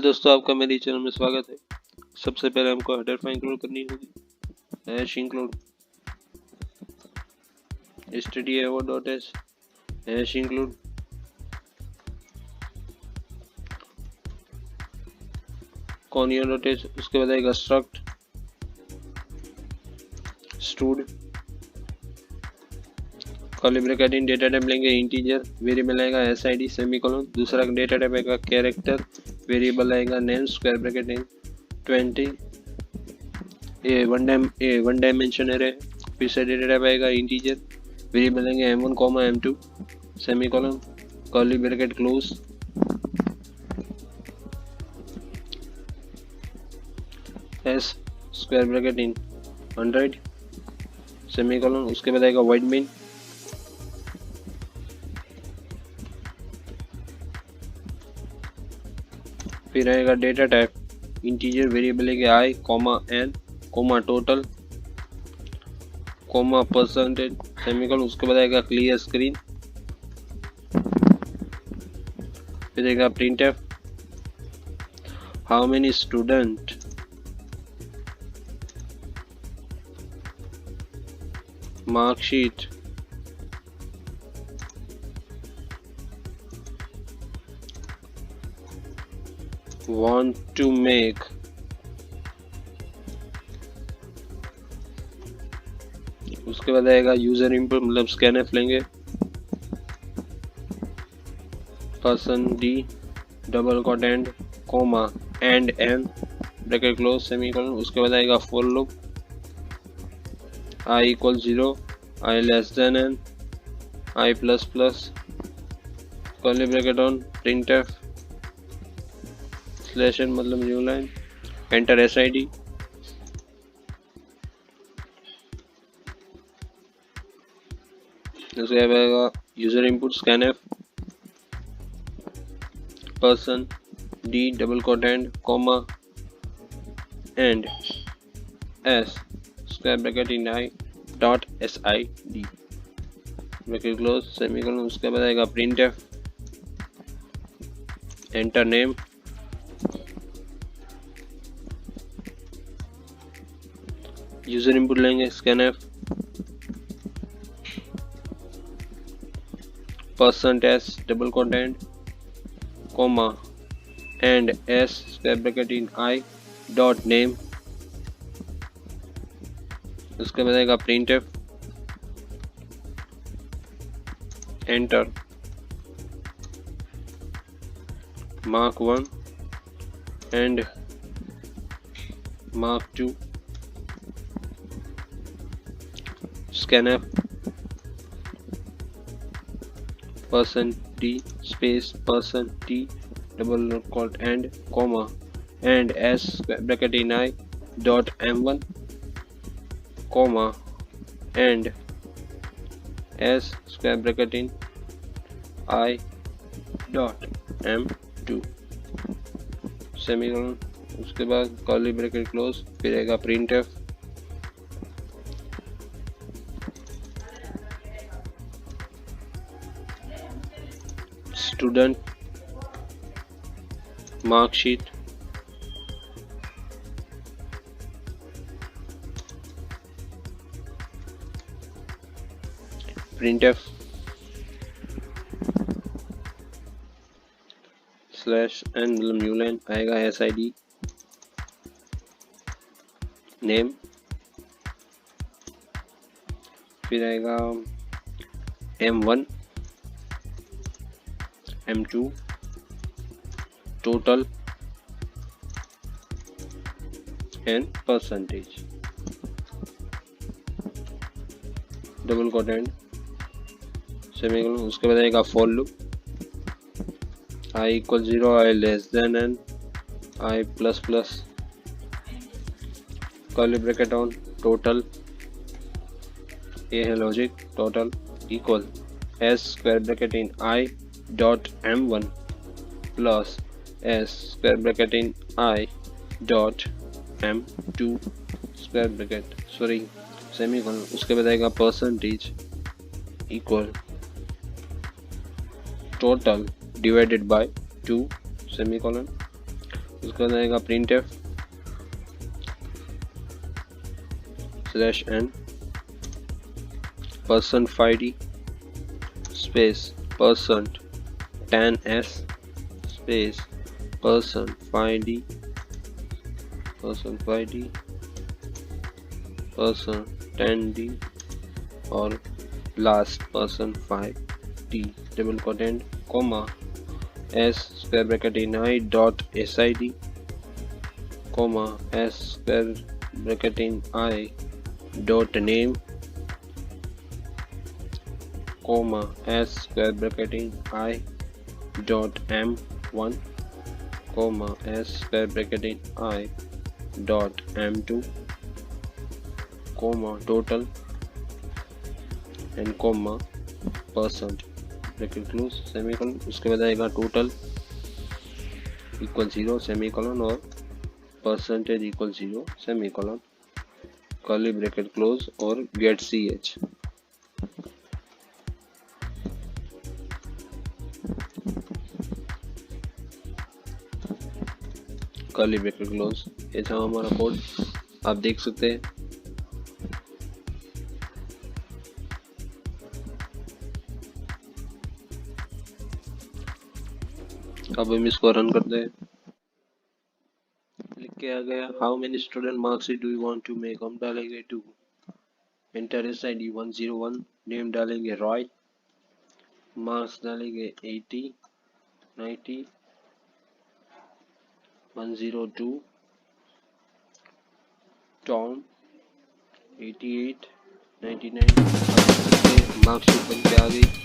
दोस्तों, आपका मेरे चैनल में स्वागत है। सबसे पहले हमको हेडर फाइल इंक्लूड करनी होगी। Hash include stdio.h hash include conio.h। उसके बाद आएगा struct stood curly bracket in data type लेंगे इंटीजर, वेरिएबल आएगा SID सेमीकोलन। दूसरा डेटा टाइप आएगा कैरेक्टर, वेरिएबल आएगा नेम स्क्वायर ब्रैकेट इन 20 वन डायमेंशन एरे। फिर से डेटा टाइप आएगा इंटीजर, वेरिएबल लेंगे M1 M2 semicolon curly bracket close. S square bracket इन 100 semicolon. उसके बाद आएगा वाइड मेन, फिर आएगा डेटा टाइप इंटीजर, वेरिएबल है I, N, total, percentage semicolon. उसके बाद आएगा क्लियर स्क्रीन, फिर आएगा printf how many student marksheet want to make उसके बाद आएगा यूजर इनपुट, मतलब स्कैनफ लेंगे percent D double quote and comma and N bracket close semicolon. उसके बाद आएगा for loop I = 0, I less than n, I plus plus curly bracket on printf slash n मतलब new line, enter SID। उसके बाद आएगा user input scanf percent D double quote and comma and S square bracket in I dot SID bracket close semicolon. उसके बाद आएगा printf enter name, user input लेंगे scanf percent S double quote and comma and S square bracket in I dot name. उसके बाद आएगा printf enter mark 1 and mark 2 scanf percent D space percent T double quote and comma and S bracket in I dot M1 comma and S square bracket in I dot M2 semicolon. उसके बाद curly bracket close, फिर आएगा printf student marksheet printf slash n मतलब new line, आएगा SID name, फिर आएगा M1 M2 total and percentage double quote and semicolon. उसके बाद आएगा for loop I = 0, I less than n, I plus plus curly bracket on total, ये है logic, total equal S square bracket in I dot M1 plus S square bracket in I dot M2 square bracket semicolon. उसके बाद आएगा percentage equal total divided by 2 semicolon उसके बाद आएगा printf /n %id space %10s space %5d %10d और last %5d double quotient comma s square bracket in I dot sid comma s square bracket in I dot name comma s square bracket in I dot m1 comma s square bracket in I dot m2 comma total and comma percent bracket close semicolon. उसके बाद आएगा total equal 0 semicolon और percentage equal 0 semicolon curly bracket close और get ch curly bracket close. ये था हमारा code, आप देख सकते हैं। अब हम इसको रन करते हैं। लिख के आ गया how many student marksheet do you want to make, हम डालेंगे 2, enter S I D 101, name डालेंगे रॉय, मार्क्स डालेंगे 80 90 102, टॉम 88 99। मार्कशीट बन के आ गई।